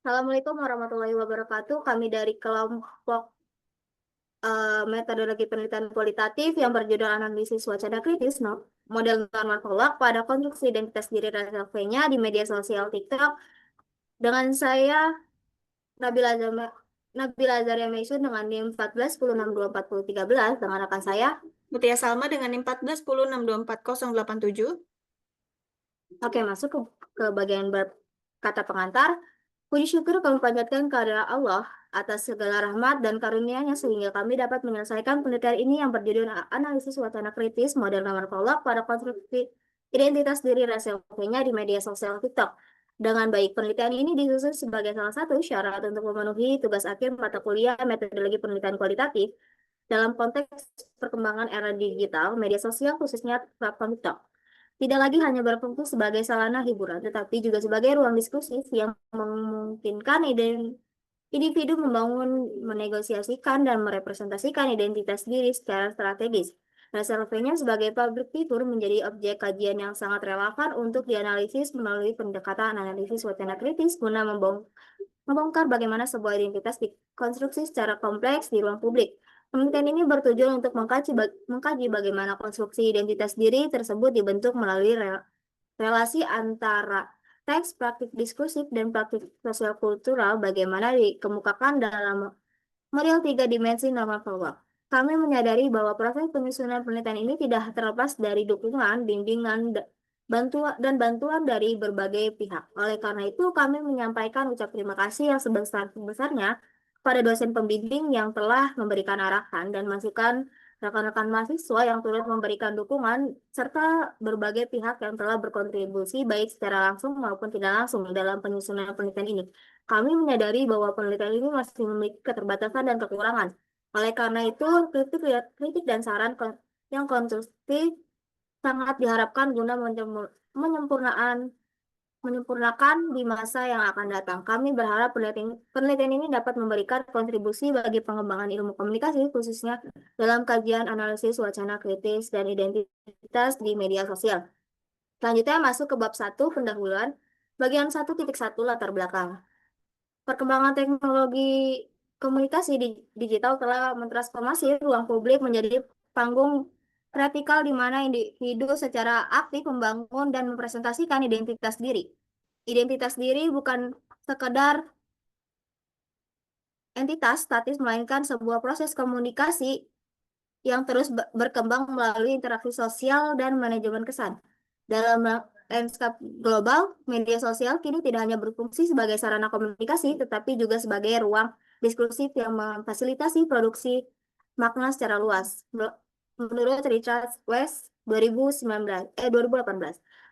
Assalamualaikum warahmatullahi wabarakatuh. Kami dari kelompok metodologi penelitian kualitatif yang berjudul analisis wacana kritis, model normal tolak pada konstruksi identitas diri nya di media sosial TikTok. Dengan saya Nabila Zama, Nabila Zaria Maisun dengan NIM 14 10 62 40 13 dengan rekan saya. Mutia Salma dengan NIM 14 10 62 40 87. Oke, masuk ke bagian kata pengantar. Puji syukur kami panjatkan kepada Allah atas segala rahmat dan karunia-Nya sehingga kami dapat menyelesaikan penelitian ini yang berjudul Analisis Wacana Kritis Model Nomor Prolog pada Konstruksi Identitas Diri Rasionya di Media Sosial TikTok. Dengan baik, penelitian ini disusun sebagai salah satu syarat untuk memenuhi tugas akhir mata kuliah metodologi penelitian kualitatif dalam konteks perkembangan era digital, media sosial khususnya platform TikTok tidak lagi hanya berfungsi sebagai sarana hiburan, tetapi juga sebagai ruang diskursi yang memungkinkan individu membangun, menegosiasikan, dan merepresentasikan identitas diri secara strategis. Surveinya sebagai public figure menjadi objek kajian yang sangat relevan untuk dianalisis melalui pendekatan analisis wacana kritis guna membongkar bagaimana sebuah identitas dikonstruksi secara kompleks di ruang publik. Penelitian ini bertujuan untuk mengkaji bagaimana konstruksi identitas diri tersebut dibentuk melalui relasi antara teks, praktik diskursif, dan praktik sosial kultural bagaimana dikemukakan dalam model tiga dimensi normal forward. Kami menyadari bahwa proses penyusunan penelitian ini tidak terlepas dari dukungan, bimbingan, bantuan dari berbagai pihak. Oleh karena itu, kami menyampaikan ucap terima kasih yang sebesar-besarnya kepada dosen pembimbing yang telah memberikan arahan dan masukan rekan-rekan mahasiswa yang turut memberikan dukungan, serta berbagai pihak yang telah berkontribusi baik secara langsung maupun tidak langsung dalam penyusunan penelitian ini. Kami menyadari bahwa penelitian ini masih memiliki keterbatasan dan kekurangan. Oleh karena itu, kritik dan saran yang konstruktif sangat diharapkan guna menyempurnaan menyempurnakan di masa yang akan datang. Kami berharap penelitian ini dapat memberikan kontribusi bagi pengembangan ilmu komunikasi, khususnya dalam kajian analisis wacana kritis dan identitas di media sosial. Selanjutnya masuk ke bab 1 pendahuluan, bagian 1.1 latar belakang. Perkembangan teknologi komunikasi digital telah mentransformasi ruang publik menjadi panggung vertikal di mana individu secara aktif membangun dan mempresentasikan identitas diri. Identitas diri bukan sekedar entitas statis, melainkan sebuah proses komunikasi yang terus berkembang melalui interaksi sosial dan manajemen kesan. Dalam lanskap global, media sosial kini tidak hanya berfungsi sebagai sarana komunikasi, tetapi juga sebagai ruang diskursif yang memfasilitasi produksi makna secara luas. Menurut Richard West 2018.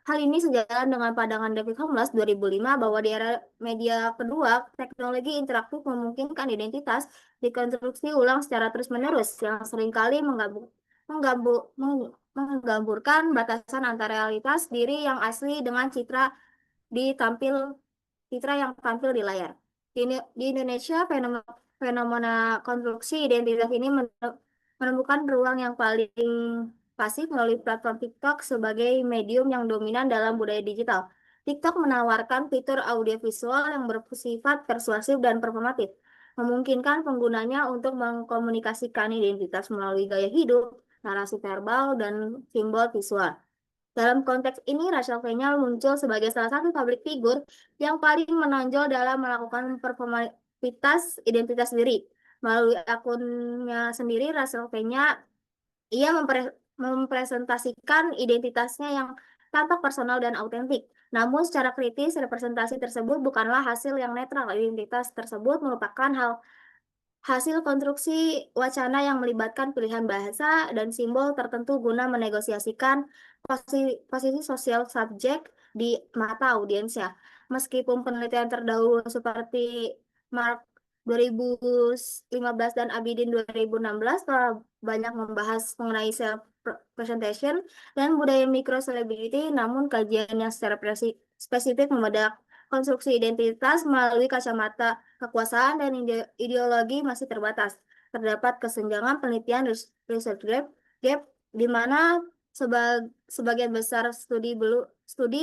Hal ini sejalan dengan pandangan David Holmes 2005 bahwa di era media kedua, teknologi interaktif memungkinkan identitas dikonstruksi ulang secara terus-menerus yang seringkali menggamburkan batasan antara realitas diri yang asli dengan ditampil citra yang tampil di layar. Di Indonesia, fenomena konstruksi identitas ini menemukan ruang yang paling pasif melalui platform TikTok sebagai medium yang dominan dalam budaya digital. TikTok menawarkan fitur audiovisual yang bersifat persuasif dan performatif, memungkinkan penggunanya untuk mengkomunikasikan identitas melalui gaya hidup, narasi verbal, dan simbol visual. Dalam konteks ini, Rachel Fenya muncul sebagai salah satu public figure yang paling menonjol dalam melakukan performativitas identitas diri. Melalui akunnya sendiri, Rachel Fenya ia mempresentasikan identitasnya yang tampak personal dan autentik. Namun secara kritis, representasi tersebut bukanlah hasil yang netral. Identitas tersebut merupakan hasil konstruksi wacana yang melibatkan pilihan bahasa dan simbol tertentu guna menegosiasikan posisi sosial subjek di mata audiensnya. Meskipun penelitian terdahulu seperti Mark 2015 dan Abidin 2016 telah banyak membahas mengenai self presentation dan budaya mikro celebrity, namun kajian yang secara spesifik membedah konstruksi identitas melalui kacamata kekuasaan dan ideologi masih terbatas. Terdapat kesenjangan penelitian research gap di mana sebagian besar studi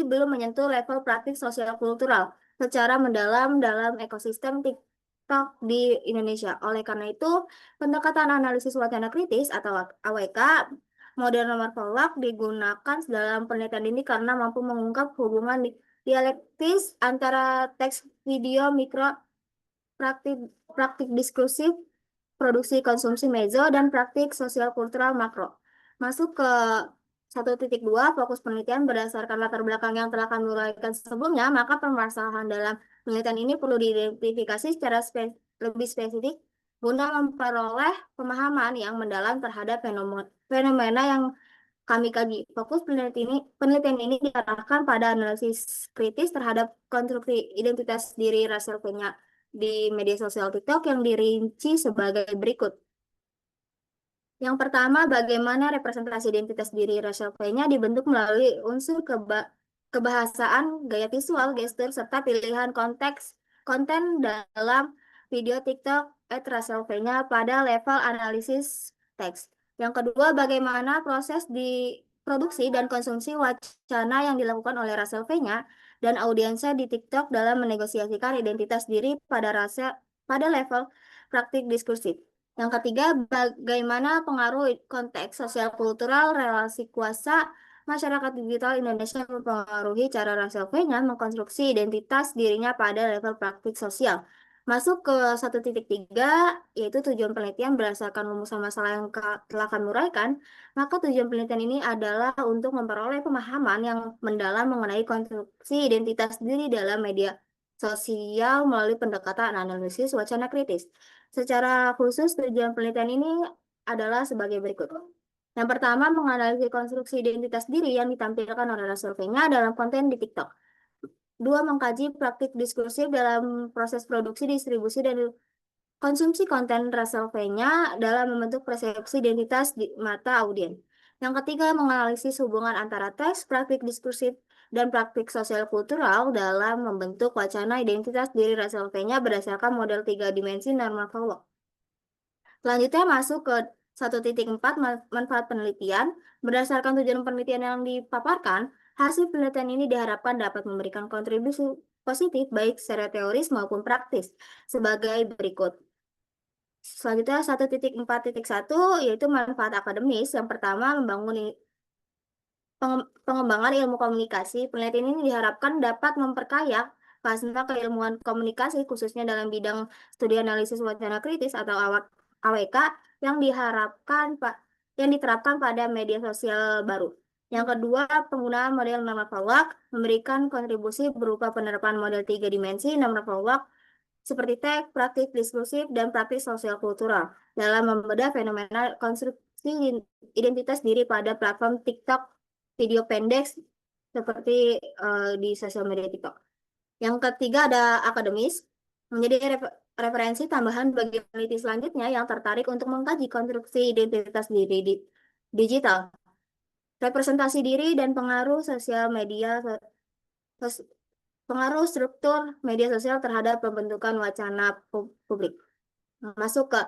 belum menyentuh level praktik sosial kultural. secara mendalam dalam ekosistem TikTok di Indonesia. Oleh karena itu, pendekatan analisis wacana kritis atau AWK model nomor Polak digunakan dalam penelitian ini karena mampu mengungkap hubungan dialektis antara teks, video, mikro, praktik, praktik diskursif, produksi konsumsi mezo, dan praktik sosial kultural makro. Masuk ke 1.2, fokus penelitian berdasarkan latar belakang yang telah kami uraikan sebelumnya, maka permasalahan dalam penelitian ini perlu diidentifikasi secara lebih spesifik guna memperoleh pemahaman yang mendalam terhadap fenomena yang kami kaji. Fokus penelitian ini diarahkan pada analisis kritis terhadap konstruksi identitas diri Russell P-nya di media sosial TikTok yang dirinci sebagai berikut. Yang pertama, bagaimana representasi identitas diri Rachel Play-nya dibentuk melalui unsur kebahasaan, gaya visual, gestur, serta pilihan konten dalam video TikTok Rachel Play-nya pada level analisis teks. Yang kedua, bagaimana proses di produksi dan konsumsi wacana yang dilakukan oleh Rachel Play-nya dan audiensnya di TikTok dalam menegosiasikan identitas diri pada level praktik diskursif. Yang ketiga, bagaimana pengaruh konteks sosial kultural, relasi kuasa, masyarakat digital Indonesia mempengaruhi cara Rachel Fenya mengkonstruksi identitas dirinya pada level praktik sosial. Masuk ke 1.3, yaitu tujuan penelitian berdasarkan rumusan masalah yang telah kami uraikan, maka tujuan penelitian ini adalah untuk memperoleh pemahaman yang mendalam mengenai konstruksi identitas diri dalam media sosial melalui pendekatan analisis wacana kritis. Secara khusus, tujuan penelitian ini adalah sebagai berikut. Yang pertama, menganalisis konstruksi identitas diri yang ditampilkan oleh surveinya dalam konten di TikTok. Dua, mengkaji praktik diskursif dalam proses produksi, distribusi, dan konsumsi konten surveinya dalam membentuk persepsi identitas di mata audiens. Yang ketiga, menganalisis hubungan antara teks, praktik diskursif, dan praktik sosial kultural dalam membentuk wacana identitas diri surveinya berdasarkan model 3 dimensi normal Follow. Selanjutnya masuk ke 1.4, manfaat penelitian. Berdasarkan tujuan penelitian yang dipaparkan, hasil penelitian ini diharapkan dapat memberikan kontribusi positif baik secara teoris maupun praktis sebagai berikut. Selanjutnya 1.4.1 yaitu manfaat akademis. Yang pertama, pengembangan ilmu komunikasi. Penelitian ini diharapkan dapat memperkaya fasilitas keilmuan komunikasi khususnya dalam bidang studi analisis wacana kritis atau AWK yang diterapkan pada media sosial baru. Yang kedua, penggunaan model normal Folak memberikan kontribusi berupa penerapan model 3 dimensi normal Folak seperti teks, praktik diskursif, dan praktik sosial kultural dalam membedah fenomena konstruksi identitas diri pada platform TikTok video pendek seperti di sosial media TikTok. Yang ketiga ada akademis, menjadi referensi tambahan bagi peneliti selanjutnya yang tertarik untuk mengkaji konstruksi identitas diri di digital, representasi diri dan pengaruh sosial media, pengaruh struktur media sosial terhadap pembentukan wacana publik. Masuk ke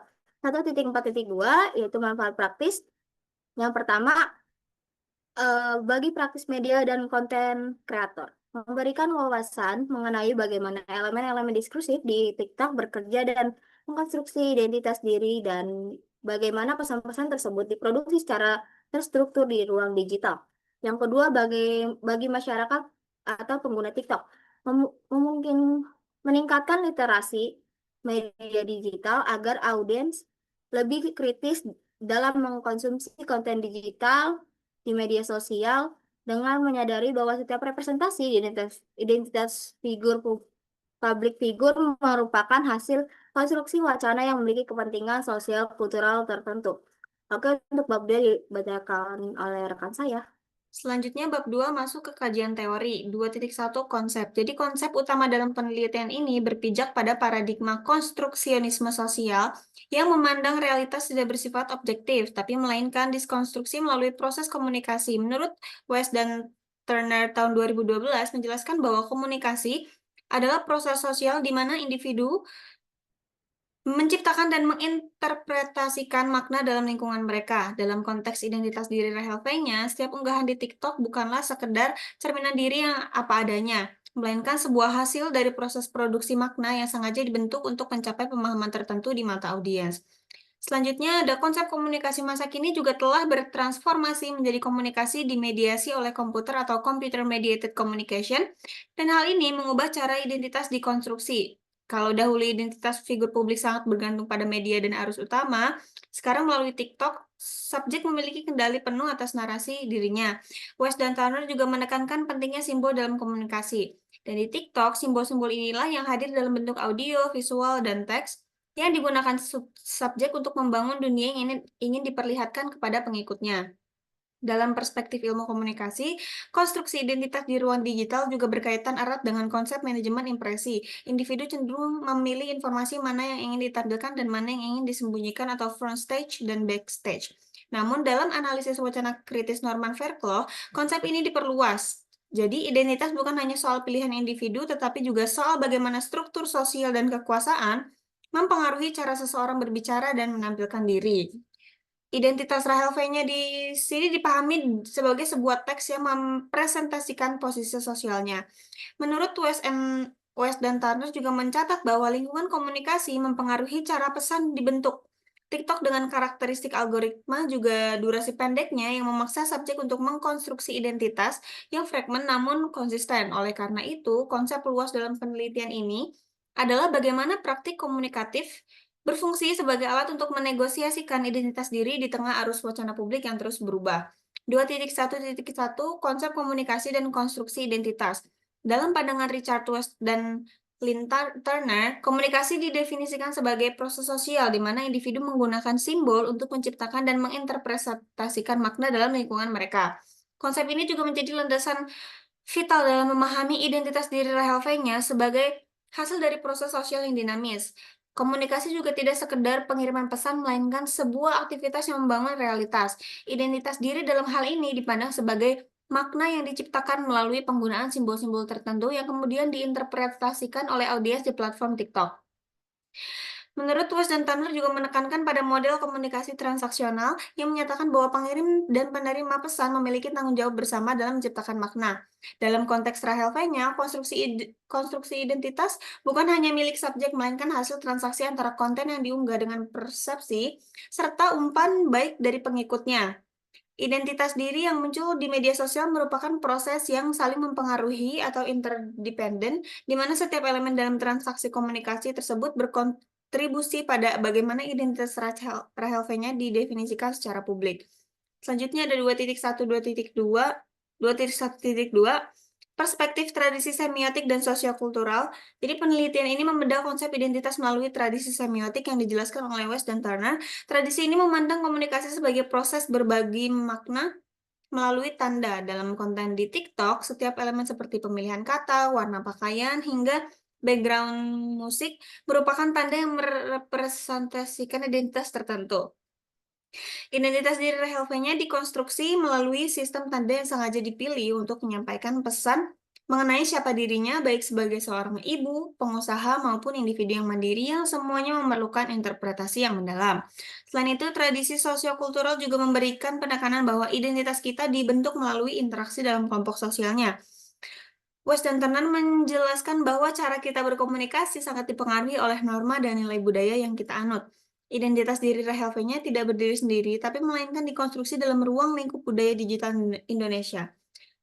1.4.2 yaitu manfaat praktis. Yang pertama, bagi praktis media dan konten kreator, memberikan wawasan mengenai bagaimana elemen-elemen diskursif di TikTok bekerja dan mengkonstruksi identitas diri dan bagaimana pesan-pesan tersebut diproduksi secara terstruktur di ruang digital. Yang kedua, bagi masyarakat atau pengguna TikTok, memungkinkan meningkatkan literasi media digital agar audiens lebih kritis dalam mengkonsumsi konten digital di media sosial dengan menyadari bahwa setiap representasi identitas publik figur merupakan hasil konstruksi wacana yang memiliki kepentingan sosial kultural tertentu. Oke, untuk bab 2 dibacakan oleh rekan saya. Selanjutnya bab 2 masuk ke kajian teori. 2.1 konsep. Jadi konsep utama dalam penelitian ini berpijak pada paradigma konstruksionisme sosial yang memandang realitas tidak bersifat objektif, tapi melainkan diskonstruksi melalui proses komunikasi. Menurut West dan Turner tahun 2012 menjelaskan bahwa komunikasi adalah proses sosial di mana individu menciptakan dan menginterpretasikan makna dalam lingkungan mereka. Dalam konteks identitas diri Rachel Fenya, setiap unggahan di TikTok bukanlah sekedar cerminan diri yang apa adanya, melainkan sebuah hasil dari proses produksi makna yang sengaja dibentuk untuk mencapai pemahaman tertentu di mata audiens. Selanjutnya, ada konsep komunikasi masa kini juga telah bertransformasi menjadi komunikasi dimediasi oleh komputer atau computer mediated communication, dan hal ini mengubah cara identitas dikonstruksi. Kalau dahulu identitas figur publik sangat bergantung pada media dan arus utama, sekarang melalui TikTok, subjek memiliki kendali penuh atas narasi dirinya. West dan Turner juga menekankan pentingnya simbol dalam komunikasi. Dan di TikTok, simbol-simbol inilah yang hadir dalam bentuk audio, visual, dan teks yang digunakan subjek untuk membangun dunia yang ingin diperlihatkan kepada pengikutnya. Dalam perspektif ilmu komunikasi, konstruksi identitas di ruang digital juga berkaitan erat dengan konsep manajemen impresi. Individu cenderung memilih informasi mana yang ingin ditampilkan dan mana yang ingin disembunyikan atau front stage dan backstage. Namun dalam analisis wacana kritis Norman Fairclough, konsep ini diperluas. Jadi identitas bukan hanya soal pilihan individu, tetapi juga soal bagaimana struktur sosial dan kekuasaan mempengaruhi cara seseorang berbicara dan menampilkan diri. Identitas Rahel V-nya di sini dipahami sebagai sebuah teks yang mempresentasikan posisi sosialnya. Menurut West dan Turner juga mencatat bahwa lingkungan komunikasi mempengaruhi cara pesan dibentuk. TikTok dengan karakteristik algoritma juga durasi pendeknya yang memaksa subjek untuk mengkonstruksi identitas yang fragmen namun konsisten. Oleh karena itu, konsep luas dalam penelitian ini adalah bagaimana praktik komunikatif berfungsi sebagai alat untuk menegosiasikan identitas diri di tengah arus wacana publik yang terus berubah. 2.1.1 Konsep komunikasi dan konstruksi identitas. Dalam pandangan Richard West dan Lynn Turner, komunikasi didefinisikan sebagai proses sosial di mana individu menggunakan simbol untuk menciptakan dan menginterpretasikan makna dalam lingkungan mereka. Konsep ini juga menjadi landasan vital dalam memahami identitas diri Rahel V-nya sebagai hasil dari proses sosial yang dinamis. Komunikasi juga tidak sekedar pengiriman pesan, melainkan sebuah aktivitas yang membangun realitas. Identitas diri dalam hal ini dipandang sebagai makna yang diciptakan melalui penggunaan simbol-simbol tertentu yang kemudian diinterpretasikan oleh audiens di platform TikTok. Menurut West dan Turner juga menekankan pada model komunikasi transaksional yang menyatakan bahwa pengirim dan penerima pesan memiliki tanggung jawab bersama dalam menciptakan makna. Dalam konteks Rahel V-nya, konstruksi identitas bukan hanya milik subjek, melainkan hasil transaksi antara konten yang diunggah dengan persepsi, serta umpan baik dari pengikutnya. Identitas diri yang muncul di media sosial merupakan proses yang saling mempengaruhi atau interdependen, di mana setiap elemen dalam transaksi komunikasi tersebut berkontribusi pada bagaimana identitas Rahel V-nya didefinisikan secara publik. Selanjutnya ada 2.1.2 perspektif tradisi semiotik dan sosiokultural. Jadi penelitian ini membedah konsep identitas melalui tradisi semiotik yang dijelaskan oleh West dan Turner. Tradisi ini memandang komunikasi sebagai proses berbagi makna melalui tanda. Dalam konten di TikTok, setiap elemen seperti pemilihan kata, warna pakaian, hingga background musik merupakan tanda yang merepresentasikan identitas tertentu. Identitas diri Rahel V-nya dikonstruksi melalui sistem tanda yang sengaja dipilih untuk menyampaikan pesan mengenai siapa dirinya, baik sebagai seorang ibu, pengusaha, maupun individu yang mandiri yang semuanya memerlukan interpretasi yang mendalam. Selain itu, tradisi sosiokultural juga memberikan penekanan bahwa identitas kita dibentuk melalui interaksi dalam kelompok sosialnya. West dan Turner menjelaskan bahwa cara kita berkomunikasi sangat dipengaruhi oleh norma dan nilai budaya yang kita anut. Identitas diri Rahel V-nya tidak berdiri sendiri, tapi melainkan dikonstruksi dalam ruang lingkup budaya digital Indonesia.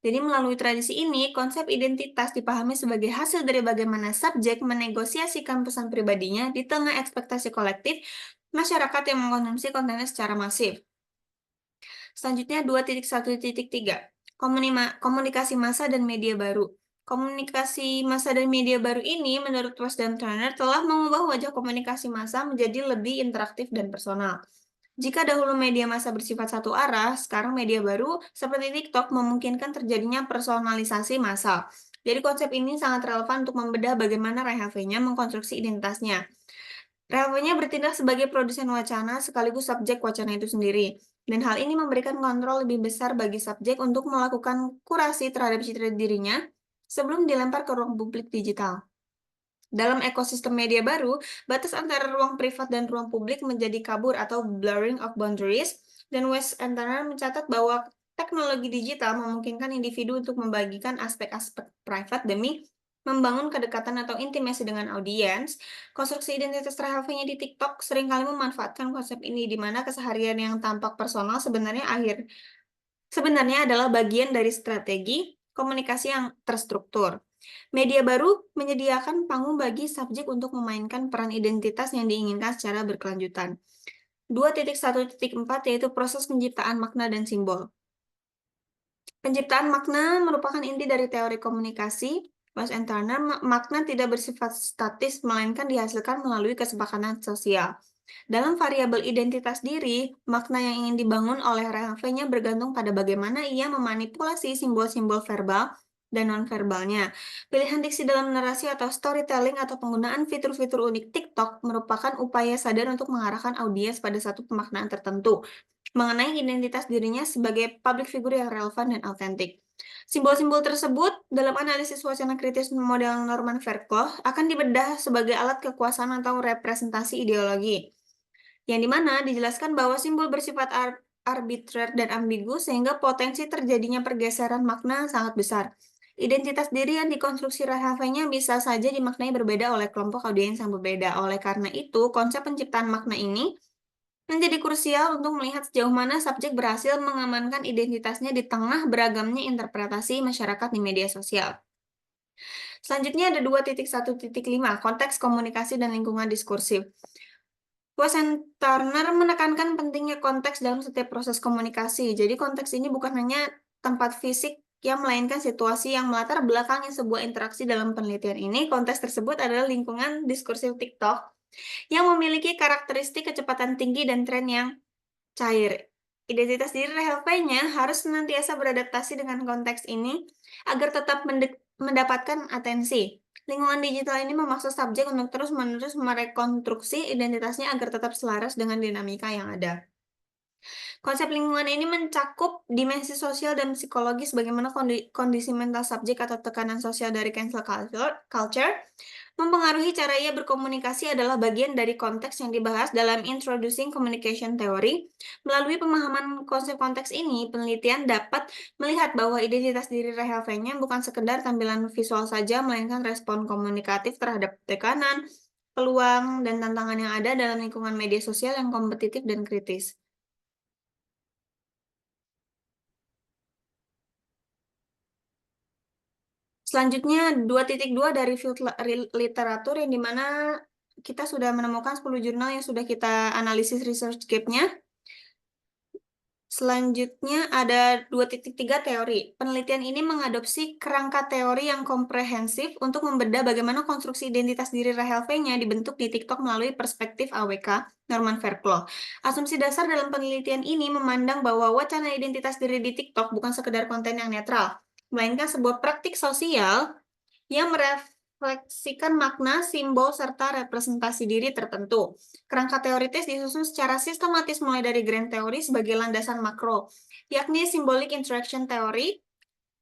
Jadi melalui tradisi ini, konsep identitas dipahami sebagai hasil dari bagaimana subjek menegosiasikan pesan pribadinya di tengah ekspektasi kolektif masyarakat yang mengkonsumsi kontennya secara masif. Selanjutnya 2.1.3 Komunikasi massa dan media baru. Komunikasi massa dan media baru ini menurut West dan Turner telah mengubah wajah komunikasi massa menjadi lebih interaktif dan personal. Jika dahulu media massa bersifat satu arah, sekarang media baru seperti TikTok memungkinkan terjadinya personalisasi massal. Jadi konsep ini sangat relevan untuk membedah bagaimana Rahel V-nya mengkonstruksi identitasnya. Rahel V-nya bertindak sebagai produsen wacana sekaligus subjek wacana itu sendiri. Dan hal ini memberikan kontrol lebih besar bagi subjek untuk melakukan kurasi terhadap citra dirinya sebelum dilempar ke ruang publik digital. Dalam ekosistem media baru, batas antara ruang privat dan ruang publik menjadi kabur atau blurring of boundaries, dan West and Turner mencatat bahwa teknologi digital memungkinkan individu untuk membagikan aspek-aspek private demi membangun kedekatan atau intimasi dengan audiens, konstruksi identitas Rahel V-nya di TikTok seringkali memanfaatkan konsep ini, di mana keseharian yang tampak personal sebenarnya adalah bagian dari strategi komunikasi yang terstruktur. Media baru menyediakan panggung bagi subjek untuk memainkan peran identitas yang diinginkan secara berkelanjutan. 2.1.4 yaitu proses penciptaan makna dan simbol. Penciptaan makna merupakan inti dari teori komunikasi. Ross and Turner, makna tidak bersifat statis, melainkan dihasilkan melalui kesepakatan sosial. Dalam variabel identitas diri, makna yang ingin dibangun oleh Rahel-nya bergantung pada bagaimana ia memanipulasi simbol-simbol verbal dan non-verbalnya. Pilihan diksi dalam narasi atau storytelling atau penggunaan fitur-fitur unik TikTok merupakan upaya sadar untuk mengarahkan audiens pada satu pemaknaan tertentu mengenai identitas dirinya sebagai public figure yang relevan dan autentik. Simbol-simbol tersebut dalam analisis wacana kritis model Norman Fairclough akan dibedah sebagai alat kekuasaan atau representasi ideologi, yang dimana dijelaskan bahwa simbol bersifat arbitrer dan ambigu sehingga potensi terjadinya pergeseran makna sangat besar. Identitas diri yang dikonstruksi Rahel-nya bisa saja dimaknai berbeda oleh kelompok audiens yang berbeda. Oleh karena itu, konsep penciptaan makna ini menjadi krusial untuk melihat sejauh mana subjek berhasil mengamankan identitasnya di tengah beragamnya interpretasi masyarakat di media sosial. Selanjutnya ada 2.1.5, konteks komunikasi dan lingkungan diskursif. Turner menekankan pentingnya konteks dalam setiap proses komunikasi. Jadi konteks ini bukan hanya tempat fisik yang melainkan situasi yang melatar belakangi sebuah interaksi. Dalam penelitian ini, konteks tersebut adalah lingkungan diskursif TikTok yang memiliki karakteristik kecepatan tinggi dan tren yang cair. Identitas diri Rahel V-nya harus senantiasa beradaptasi dengan konteks ini agar tetap mendapatkan atensi. Lingkungan digital ini memaksa subjek untuk terus-menerus merekonstruksi identitasnya agar tetap selaras dengan dinamika yang ada. Konsep lingkungan ini mencakup dimensi sosial dan psikologis, bagaimana kondisi mental subjek atau tekanan sosial dari cancel culture mempengaruhi cara ia berkomunikasi adalah bagian dari konteks yang dibahas dalam Introducing Communication Theory. Melalui pemahaman konsep konteks ini, penelitian dapat melihat bahwa identitas diri Rahel V-nya bukan sekedar tampilan visual saja, melainkan respon komunikatif terhadap tekanan, peluang, dan tantangan yang ada dalam lingkungan media sosial yang kompetitif dan kritis. Selanjutnya 2.2 dari field literatur yang dimana kita sudah menemukan 10 jurnal yang sudah kita analisis research gap-nya. Selanjutnya ada 2.3 teori. Penelitian ini mengadopsi kerangka teori yang komprehensif untuk membedah bagaimana konstruksi identitas diri Rahel V-nya dibentuk di TikTok melalui perspektif AWK Norman Fairclough. Asumsi dasar dalam penelitian ini memandang bahwa wacana identitas diri di TikTok bukan sekedar konten yang netral, melainkan sebuah praktik sosial yang merefleksikan makna, simbol, serta representasi diri tertentu. Kerangka teoritis disusun secara sistematis mulai dari grand teori sebagai landasan makro, yakni symbolic interaction theory,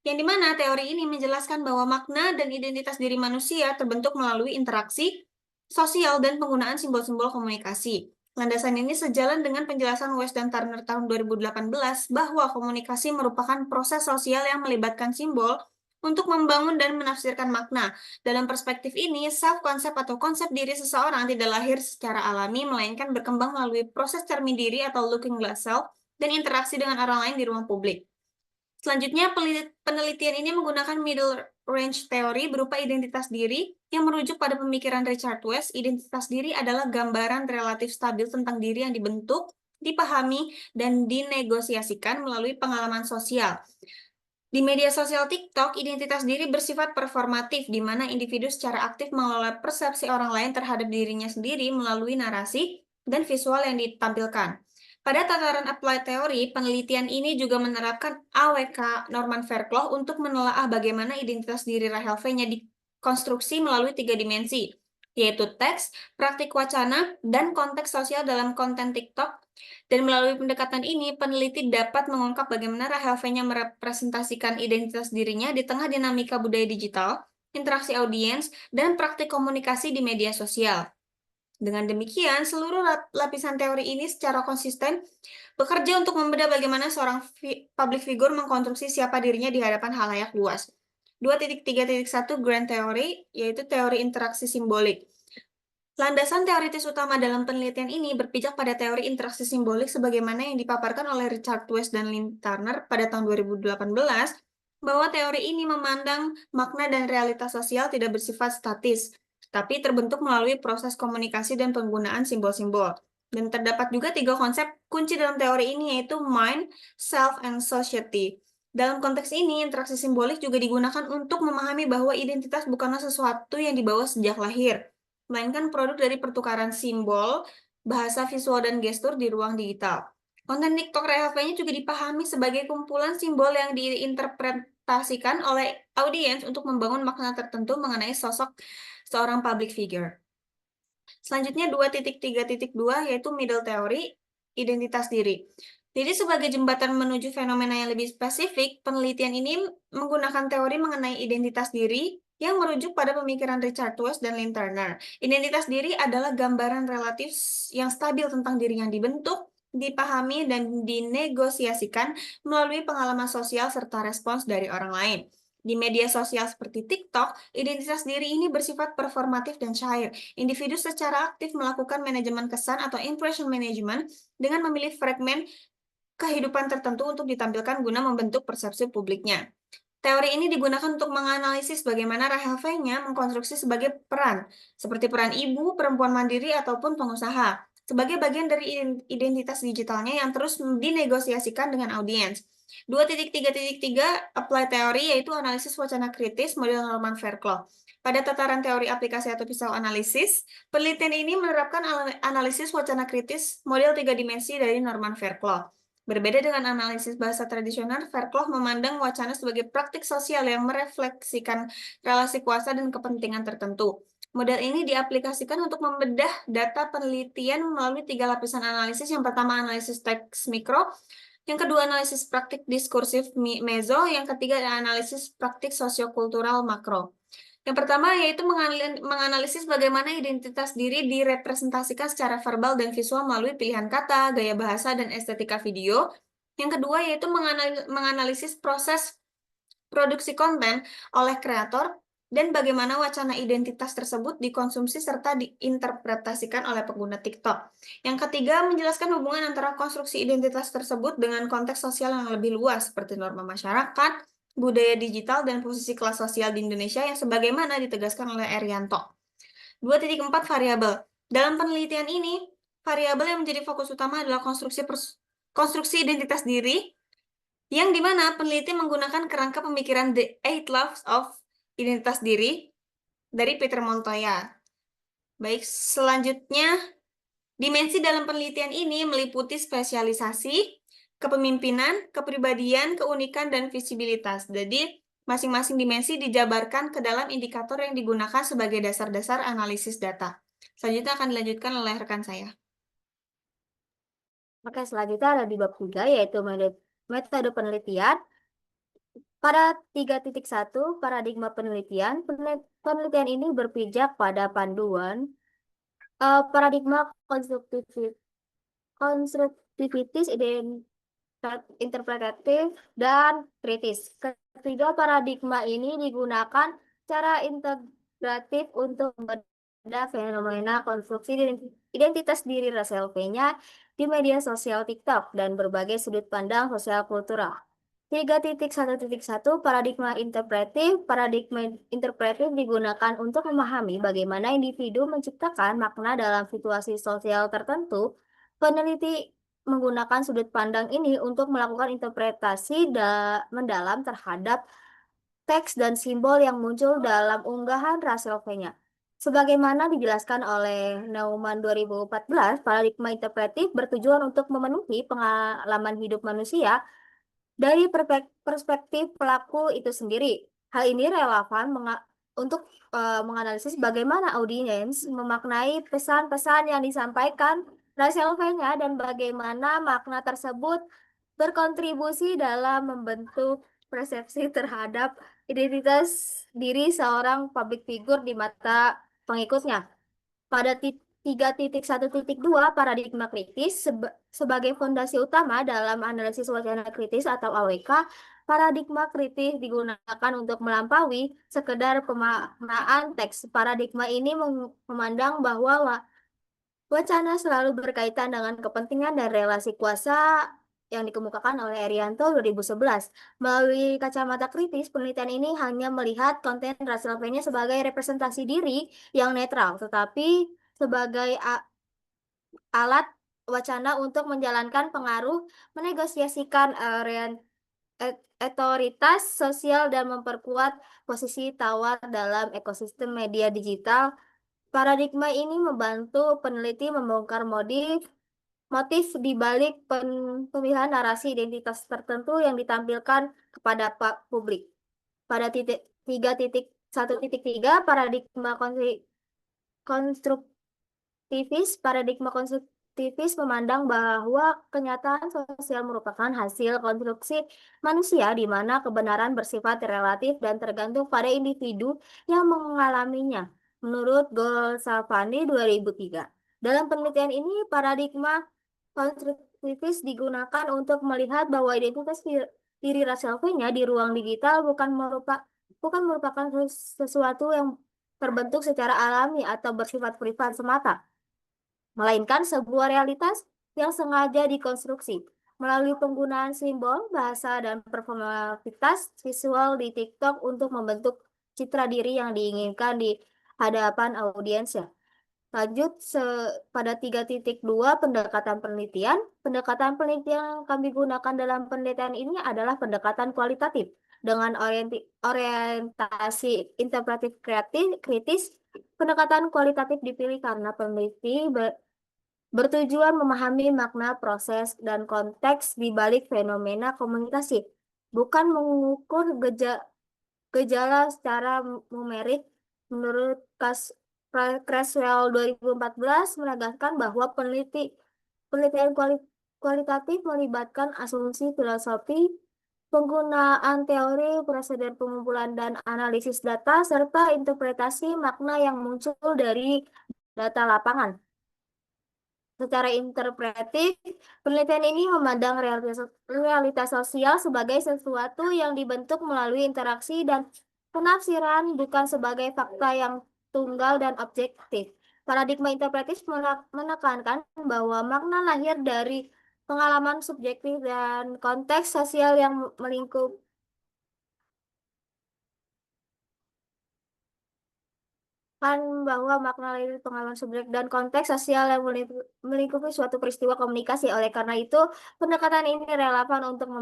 yang dimana teori ini menjelaskan bahwa makna dan identitas diri manusia terbentuk melalui interaksi sosial dan penggunaan simbol-simbol komunikasi. Landasan ini sejalan dengan penjelasan West dan Turner tahun 2018 bahwa komunikasi merupakan proses sosial yang melibatkan simbol untuk membangun dan menafsirkan makna. Dalam perspektif ini, self-konsep atau konsep diri seseorang tidak lahir secara alami, melainkan berkembang melalui proses cermin diri atau looking glass self dan interaksi dengan orang lain di ruang publik. Selanjutnya, penelitian ini menggunakan middle range teori berupa identitas diri yang merujuk pada pemikiran Richard West. Identitas diri adalah gambaran relatif stabil tentang diri yang dibentuk, dipahami, dan dinegosiasikan melalui pengalaman sosial. Di media sosial TikTok, identitas diri bersifat performatif, di mana individu secara aktif mengelola persepsi orang lain terhadap dirinya sendiri melalui narasi dan visual yang ditampilkan. Pada tataran applied teori, penelitian ini juga menerapkan AWK Norman Fairclough untuk menelaah bagaimana identitas diri Rahel V-nya dikonstruksi melalui 3 dimensi, yaitu teks, praktik wacana, dan konteks sosial dalam konten TikTok. Dan melalui pendekatan ini, peneliti dapat mengungkap bagaimana Rahel V-nya merepresentasikan identitas dirinya di tengah dinamika budaya digital, interaksi audiens, dan praktik komunikasi di media sosial. Dengan demikian, seluruh lapisan teori ini secara konsisten bekerja untuk membedah bagaimana seorang public figure mengkonstruksi siapa dirinya di hadapan halayak luas. 2.3.1 Grand Theory, yaitu teori interaksi simbolik. Landasan teoritis utama dalam penelitian ini berpijak pada teori interaksi simbolik sebagaimana yang dipaparkan oleh Richard West dan Lynn Turner pada tahun 2018, bahwa teori ini memandang makna dan realitas sosial tidak bersifat statis, tapi terbentuk melalui proses komunikasi dan penggunaan simbol-simbol. Dan terdapat juga 3 konsep kunci dalam teori ini, yaitu mind, self, and society. Dalam konteks ini, interaksi simbolik juga digunakan untuk memahami bahwa identitas bukanlah sesuatu yang dibawa sejak lahir, melainkan produk dari pertukaran simbol, bahasa visual, dan gestur di ruang digital. Konten TikTok RLV-nya juga dipahami sebagai kumpulan simbol yang diinterpretasikan oleh audiens untuk membangun makna tertentu mengenai sosok seorang public figure. Selanjutnya 2.3.2 yaitu middle theory, identitas diri. Jadi sebagai jembatan menuju fenomena yang lebih spesifik, penelitian ini menggunakan teori mengenai identitas diri yang merujuk pada pemikiran Richard West dan Lynn Turner. Identitas diri adalah gambaran relatif yang stabil tentang diri yang dibentuk, dipahami, dan dinegosiasikan melalui pengalaman sosial serta respons dari orang lain. Di media sosial seperti TikTok, identitas diri ini bersifat performatif dan cair. Individu secara aktif melakukan manajemen kesan atau impression management dengan memilih fragmen kehidupan tertentu untuk ditampilkan guna membentuk persepsi publiknya. Teori ini digunakan untuk menganalisis bagaimana Rahel V-nya mengkonstruksi sebagai peran, seperti peran ibu, perempuan mandiri, ataupun pengusaha, sebagai bagian dari identitas digitalnya yang terus dinegosiasikan dengan audiens. 2.3.3 Apply Theory yaitu analisis wacana kritis model Norman Fairclough. Pada tataran teori aplikasi atau pisau analisis, penelitian ini menerapkan analisis wacana kritis model 3 dimensi dari Norman Fairclough. Berbeda dengan analisis bahasa tradisional, Fairclough memandang wacana sebagai praktik sosial yang merefleksikan relasi kuasa dan kepentingan tertentu. Model ini diaplikasikan untuk membedah data penelitian melalui 3 lapisan analisis. Yang pertama, analisis teks mikro. Yang kedua, analisis praktik diskursif meso. Yang ketiga, analisis praktik sosiokultural makro. Yang pertama yaitu menganalisis bagaimana identitas diri direpresentasikan secara verbal dan visual melalui pilihan kata, gaya bahasa, dan estetika video. Yang kedua yaitu menganalisis proses produksi konten oleh kreator dan bagaimana wacana identitas tersebut dikonsumsi serta diinterpretasikan oleh pengguna TikTok. Yang ketiga, menjelaskan hubungan antara konstruksi identitas tersebut dengan konteks sosial yang lebih luas seperti norma masyarakat, budaya digital, dan posisi kelas sosial di Indonesia yang sebagaimana ditegaskan oleh Erianto. 2.4 variabel. Dalam penelitian ini, variabel yang menjadi fokus utama adalah konstruksi identitas diri, yang dimana peneliti menggunakan kerangka pemikiran The Eight Laws of Identitas Diri dari Peter Montoya. Baik, selanjutnya, dimensi dalam penelitian ini meliputi spesialisasi, kepemimpinan, kepribadian, keunikan, dan visibilitas. Jadi, masing-masing dimensi dijabarkan ke dalam indikator yang digunakan sebagai dasar-dasar analisis data. Selanjutnya akan dilanjutkan oleh rekan saya. Oke, selanjutnya ada di bab 3 yaitu metode penelitian. Pada 3.1 paradigma penelitian, penelitian ini berpijak pada panduan paradigma konstruktivitis, interpretatif, dan kritis. Ketiga paradigma ini digunakan secara integratif untuk membedah fenomena konstruksi identitas diri Russell V-nya di media sosial TikTok dan berbagai sudut pandang sosial kultural. 3.1.1 Paradigma interpretif digunakan untuk memahami bagaimana individu menciptakan makna dalam situasi sosial tertentu. Peneliti menggunakan sudut pandang ini untuk melakukan interpretasi mendalam terhadap teks dan simbol yang muncul dalam unggahan Russell V-nya. Sebagaimana dijelaskan oleh Naumann 2014, paradigma interpretif bertujuan untuk memenuhi pengalaman hidup manusia dari perspektif pelaku itu sendiri. Hal ini relevan untuk menganalisis bagaimana audiens memaknai pesan-pesan yang disampaikan Russell V-nya dan bagaimana makna tersebut berkontribusi dalam membentuk persepsi terhadap identitas diri seorang public figure di mata pengikutnya. Pada 3.1.2 paradigma kritis sebagai fondasi utama dalam analisis wacana kritis atau AWK. Paradigma kritis digunakan untuk melampaui sekedar pemaknaan teks. Paradigma ini memandang bahwa wacana selalu berkaitan dengan kepentingan dan relasi kuasa yang dikemukakan oleh Erianto 2011. Melalui kacamata kritis, penelitian ini hanya melihat konten Russell V-nya sebagai representasi diri yang netral, tetapi sebagai alat wacana untuk menjalankan pengaruh, menegosiasikan otoritas sosial dan memperkuat posisi tawar dalam ekosistem media digital. Paradigma ini membantu peneliti membongkar motif di balik pemilihan narasi identitas tertentu yang ditampilkan kepada publik. Pada 3.1.3 paradigma paradigma konstruktivis memandang bahwa kenyataan sosial merupakan hasil konstruksi manusia di mana kebenaran bersifat relatif dan tergantung pada individu yang mengalaminya. Menurut Golsafani 2003. Dalam penelitian ini, paradigma konstruktivis digunakan untuk melihat bahwa identitas diri Russell V-nya di ruang digital bukan merupakan sesuatu yang terbentuk secara alami atau bersifat privat semata, melainkan sebuah realitas yang sengaja dikonstruksi melalui penggunaan simbol, bahasa, dan performativitas visual di TikTok untuk membentuk citra diri yang diinginkan di hadapan audiensnya. Lanjut pada 3.2 pendekatan penelitian yang kami gunakan dalam penelitian ini adalah pendekatan kualitatif dengan orientasi interpretif kritis. Pendekatan kualitatif dipilih karena peneliti bertujuan memahami makna, proses, dan konteks di balik fenomena komunikasi, bukan mengukur gejala secara numerik. Menurut Creswell 2014 menegaskan bahwa penelitian kualitatif melibatkan asumsi filosofi, penggunaan teori, prosedur pengumpulan dan analisis data, serta interpretasi makna yang muncul dari data lapangan. Secara interpretif, penelitian ini memandang realitas sosial sebagai sesuatu yang dibentuk melalui interaksi dan penafsiran, bukan sebagai fakta yang tunggal dan objektif. Paradigma interpretif menekankan bahwa makna lahir dari pengalaman subjektif dan konteks sosial yang melingkup bahwa makna dari pengalaman subjek dan konteks sosial yang melingkupi suatu peristiwa komunikasi. Oleh karena itu, pendekatan ini relevan untuk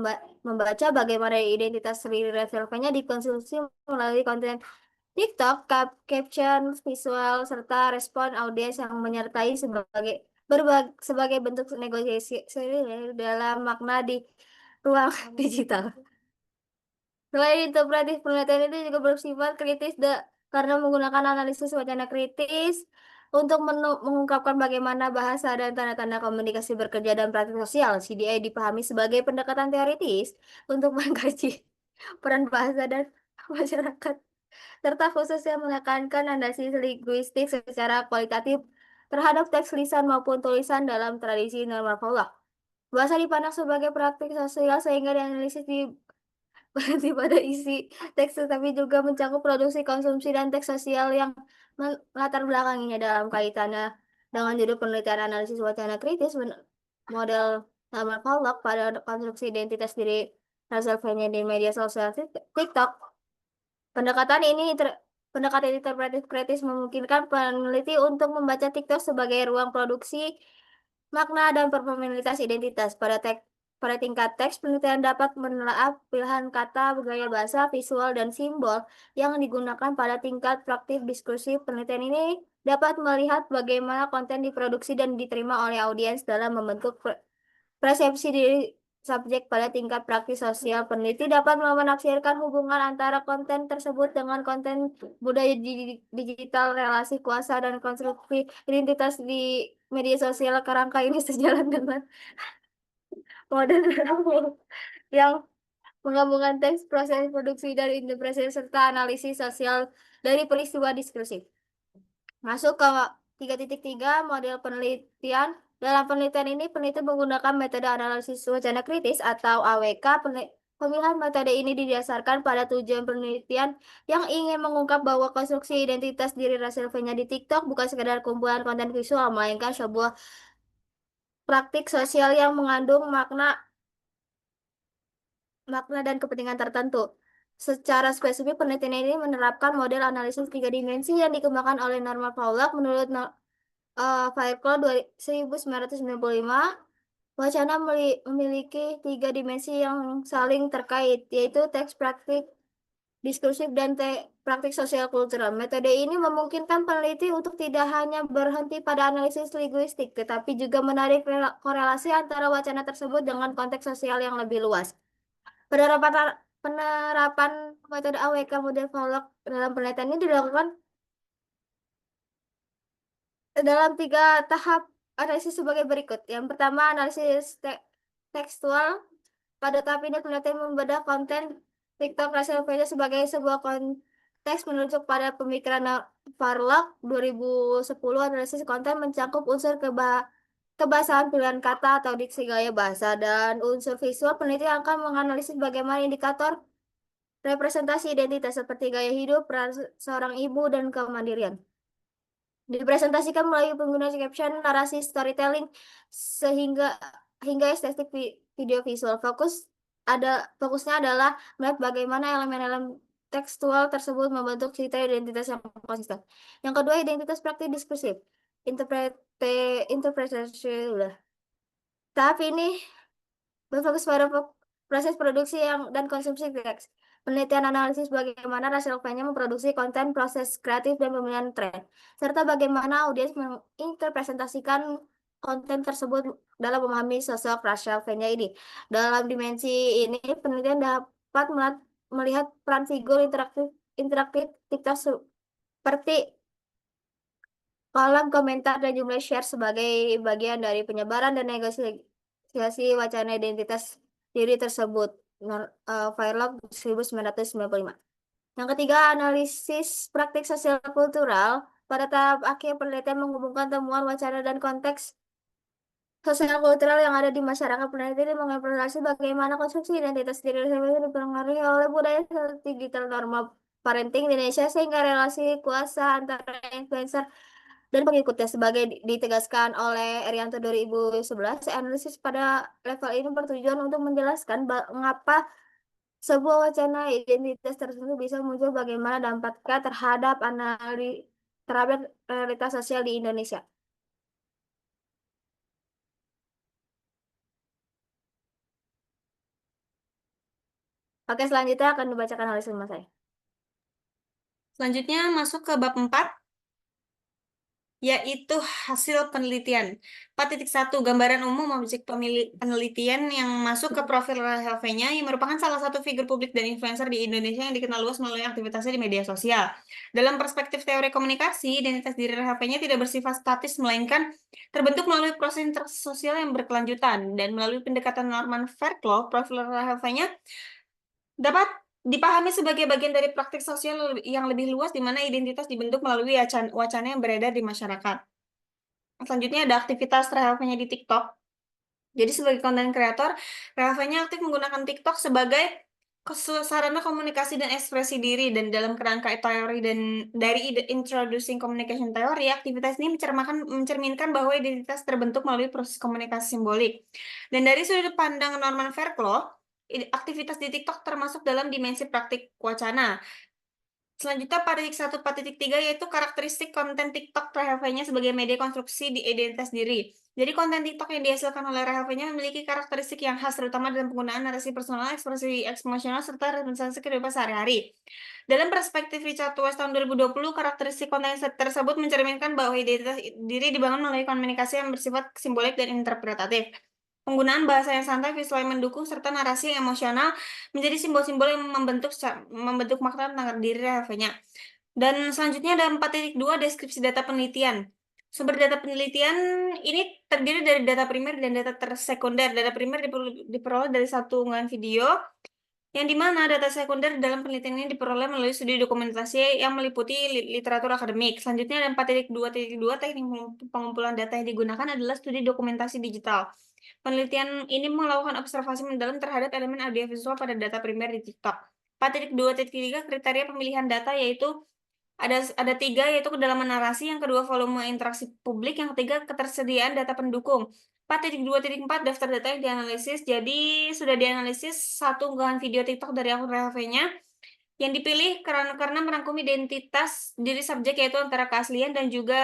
membaca bagaimana identitas diri Ravelva-nya dikonsumsi melalui konten TikTok, caption, visual, serta respon audiens yang menyertai sebagai bentuk negosiasi dalam makna di ruang digital. Selain interpretif, penelitian itu juga bersifat kritis karena menggunakan analisis wacana kritis untuk mengungkapkan bagaimana bahasa dan tanda-tanda komunikasi bekerja dan praktik sosial. CDA dipahami sebagai pendekatan teoritis untuk mengkaji peran bahasa dan masyarakat, serta khususnya menekankan analisis linguistik secara kualitatif terhadap teks lisan maupun tulisan dalam tradisi normal pola. Bahasa dipandang sebagai praktik sosial sehingga dianalisis berhenti pada isi teks, tapi juga mencakup produksi, konsumsi, dan teks sosial yang melatar belakanginya. Dalam kaitannya dengan judul penelitian analisis wacana kritis, model Norman Pollock pada konstruksi identitas diri Russell V-nya di media sosial TikTok. Pendekatan interpretif kritis memungkinkan peneliti untuk membaca TikTok sebagai ruang produksi makna dan performalitas identitas. Pada tingkat teks, penelitian dapat menelaah pilihan kata, gaya bahasa, visual, dan simbol yang digunakan pada tingkat praktik diskursif. Penelitian ini dapat melihat bagaimana konten diproduksi dan diterima oleh audiens dalam membentuk persepsi diri subjek pada tingkat praktis sosial. Peneliti dapat menafsirkan hubungan antara konten tersebut dengan konten budaya digital, relasi kuasa, dan konstruksi identitas di media sosial. Kerangka ini sejalan dengan model yang menggabungkan teks, proses produksi, dan interpretasi serta analisis sosial dari peristiwa diskursif. Masuk ke 3.3 model penelitian. Dalam penelitian ini, peneliti menggunakan metode analisis wacana kritis atau AWK. Pemilihan metode ini didasarkan pada tujuan penelitian yang ingin mengungkap bahwa konstruksi identitas diri Rachel V-nya di TikTok bukan sekedar kumpulan konten visual, melainkan sebuah praktik sosial yang mengandung makna makna dan kepentingan tertentu. Secara spesifik, penelitian ini menerapkan model analisis tiga dimensi yang dikembangkan oleh Norman Powlak. Menurut Fairclough 1995, wacana memiliki tiga dimensi yang saling terkait, yaitu teks, praktik, diskursif, dan praktik sosial kultural. Metode ini memungkinkan peneliti untuk tidak hanya berhenti pada analisis linguistik, tetapi juga menarik korelasi antara wacana tersebut dengan konteks sosial yang lebih luas. Penerapan penerapan metode AWK model Pollock dalam penelitian ini dilakukan dalam tiga tahap analisis sebagai berikut. Yang pertama, analisis tekstual. Pada tahap ini penelitian membedah konten TikTok Rachel V sebagai sebuah konteks merujuk pada pemikiran Farlock 2010. Analisis konten mencakup unsur kebahasaan pilihan kata atau diksi gaya bahasa dan unsur visual. Peneliti akan menganalisis bagaimana indikator representasi identitas seperti gaya hidup, peran seorang ibu, dan kemandirian dipresentasikan melalui penggunaan caption, narasi, storytelling, sehingga hingga estetik video visual. Fokusnya adalah melihat bagaimana elemen-elemen tekstual tersebut membentuk cerita identitas yang konsisten. Yang kedua, identitas praktik diskursif. Interpretasi. Tahap ini berfokus pada proses produksi dan konsumsi teks. Penelitian analisis bagaimana Rachel V-nya memproduksi konten, proses kreatif, dan pemilihan tren, serta bagaimana audiens menginterpretasikan konten tersebut dalam memahami sosok Rachel V-nya ini. Dalam dimensi ini, penelitian dapat melihat peran figur interaktif TikTok seperti kolom komentar dan jumlah share sebagai bagian dari penyebaran dan negosiasi wacana identitas diri tersebut. Fairlock 1995. Yang ketiga, analisis praktik sosial kultural. Pada tahap akhir, penelitian menghubungkan temuan wacana dan konteks sosial kultural yang ada di masyarakat. Penelitian mengeksplorasi bagaimana konstruksi identitas diri dipengaruhi oleh budaya digital norma parenting di Indonesia, sehingga relasi kuasa antara influencer dan pengikutnya sebagai ditegaskan oleh Erianto 2011. Analisis pada level ini bertujuan untuk menjelaskan mengapa sebuah wacana identitas tersebut bisa muncul, bagaimana dampaknya terhadap realitas sosial di Indonesia. Oke, selanjutnya akan dibacakan oleh sama saya. Selanjutnya masuk ke bab 4, yaitu hasil penelitian. 4.1 gambaran umum objek penelitian yang masuk ke profil Rachel V-nya yang merupakan salah satu figur publik dan influencer di Indonesia yang dikenal luas melalui aktivitasnya di media sosial. Dalam perspektif teori komunikasi, identitas diri Rachel V-nya tidak bersifat statis, melainkan terbentuk melalui proses intersosial yang berkelanjutan. Dan melalui pendekatan Norman Fairclough, profil Rachel V-nya dapat dipahami sebagai bagian dari praktik sosial yang lebih luas di mana identitas dibentuk melalui wacana yang beredar di masyarakat. Selanjutnya ada aktivitas Rachel-nya di TikTok. Jadi sebagai konten kreator, Rachel-nya aktif menggunakan TikTok sebagai sarana komunikasi dan ekspresi diri, dan dalam kerangka teori dan dari introducing communication theory, aktivitas ini mencerminkan bahwa identitas terbentuk melalui proses komunikasi simbolik. Dan dari sudut pandang Norman Fairclough, aktivitas di TikTok termasuk dalam dimensi praktik wacana. Selanjutnya pada 1.3 yaitu karakteristik konten TikTok Rachel-nya sebagai media konstruksi di identitas diri. Jadi konten TikTok yang dihasilkan oleh Rachel-nya memiliki karakteristik yang khas, terutama dalam penggunaan narasi personal, ekspresi emosional, serta representasi kehidupan sehari-hari. Dalam perspektif Richard West tahun 2020, karakteristik konten tersebut mencerminkan bahwa identitas diri dibangun melalui komunikasi yang bersifat simbolik dan interpretatif. Penggunaan bahasa yang santai, visual yang mendukung, serta narasi yang emosional menjadi simbol-simbol yang membentuk makna tentang diri Rachel-nya. Dan selanjutnya ada 4.2 deskripsi data penelitian. Sumber data penelitian ini terdiri dari data primer dan data tersekunder. Data primer diperoleh dari satu unggahan video yang dimana data sekunder dalam penelitian ini diperoleh melalui studi dokumentasi yang meliputi literatur akademik. Selanjutnya ada 4.2.2 teknik pengumpulan data yang digunakan adalah studi dokumentasi digital. Penelitian ini melakukan observasi mendalam terhadap elemen audiovisual pada data primer di TikTok. 4.2.3 kriteria pemilihan data yaitu ada tiga, yaitu kedalaman narasi, yang kedua volume interaksi publik, yang ketiga ketersediaan data pendukung. 4.2.4 daftar data yang dianalisis. Jadi sudah dianalisis satu unggahan video TikTok dari akun RLV-nya yang dipilih karena merangkum identitas diri subjek, yaitu antara keaslian dan juga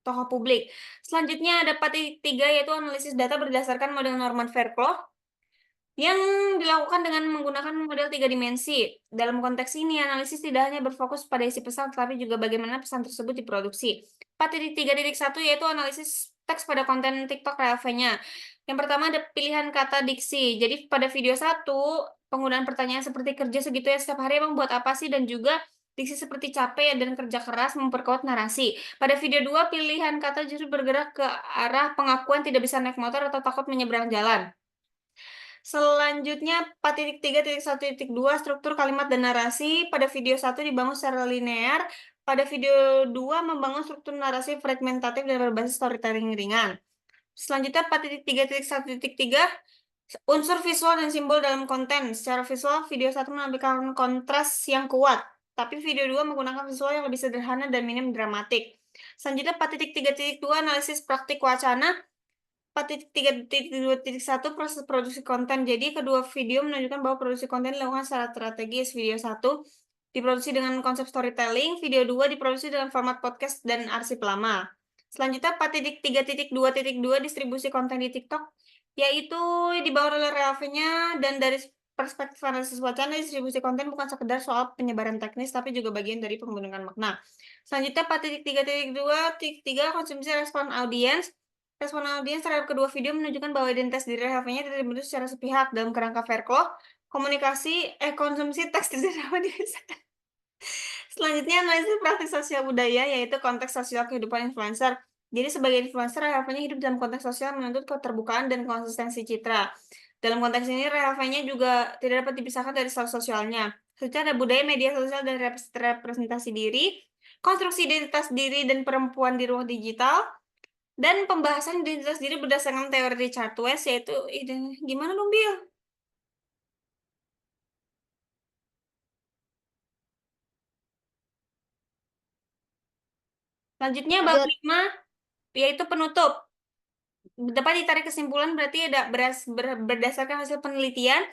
tokoh publik. Selanjutnya ada 4.3, yaitu analisis data berdasarkan model Norman Fairclough yang dilakukan dengan menggunakan model 3 dimensi. Dalam konteks ini, analisis tidak hanya berfokus pada isi pesan, tetapi juga bagaimana pesan tersebut diproduksi. 4.3.1 yaitu analisis teks pada konten TikTok RLV-nya. Yang pertama ada pilihan kata diksi. Jadi pada video 1, penggunaan pertanyaan seperti kerja segitu ya setiap hari emang buat apa sih? Dan juga diksi seperti capek dan kerja keras memperkuat narasi. Pada video 2, pilihan kata justru bergerak ke arah pengakuan tidak bisa naik motor atau takut menyeberang jalan. Selanjutnya 4.3.1.2 struktur kalimat dan narasi. Pada video 1 dibangun secara linear, pada video 2 membangun struktur narasi fragmentatif dan berbasis storytelling ringan. Selanjutnya 4.3.1.3 unsur visual dan simbol dalam konten. Secara visual, video 1 menampilkan kontras yang kuat, tapi video 2 menggunakan visual yang lebih sederhana dan minim dramatik. Selanjutnya 4.3.2 analisis praktik wacana. 4.3.2.1 proses produksi konten. Jadi kedua video menunjukkan bahwa produksi konten dilakukan secara strategis. Video 1 diproduksi dengan konsep storytelling, video 2 diproduksi dengan format podcast dan arsip lama. Selanjutnya 4.3.2.2 distribusi konten di TikTok, yaitu dibangun oleh RLV-nya, dan dari perspektif analisis wacana, distribusi konten bukan sekedar soal penyebaran teknis, tapi juga bagian dari pembentukan makna. Selanjutnya 4.3.2.3 konsumsi respon audiens. Respon audiens terhadap kedua video menunjukkan bahwa identitas diri RLV-nya tidak dibentuk secara sepihak. Dalam kerangka Fairclough, konsumsi teks tidak dapat dipisahkan. Selanjutnya analisis praktik sosial budaya, yaitu konteks sosial kehidupan influencer. Jadi sebagai influencer, RLV-nya hidup dalam konteks sosial menuntut keterbukaan dan konsistensi citra. Dalam konteks ini, RLV-nya juga tidak dapat dipisahkan dari status sosialnya. Selanjutnya ada budaya, media sosial, dan representasi diri, konstruksi identitas diri dan perempuan di ruang digital, dan pembahasan identitas diri berdasarkan teori Richard West, yaitu gimana dong, Bill? Selanjutnya bab Lanjut. 5, yaitu penutup. Dapat ditarik kesimpulan berarti ada berdasarkan hasil penelitian,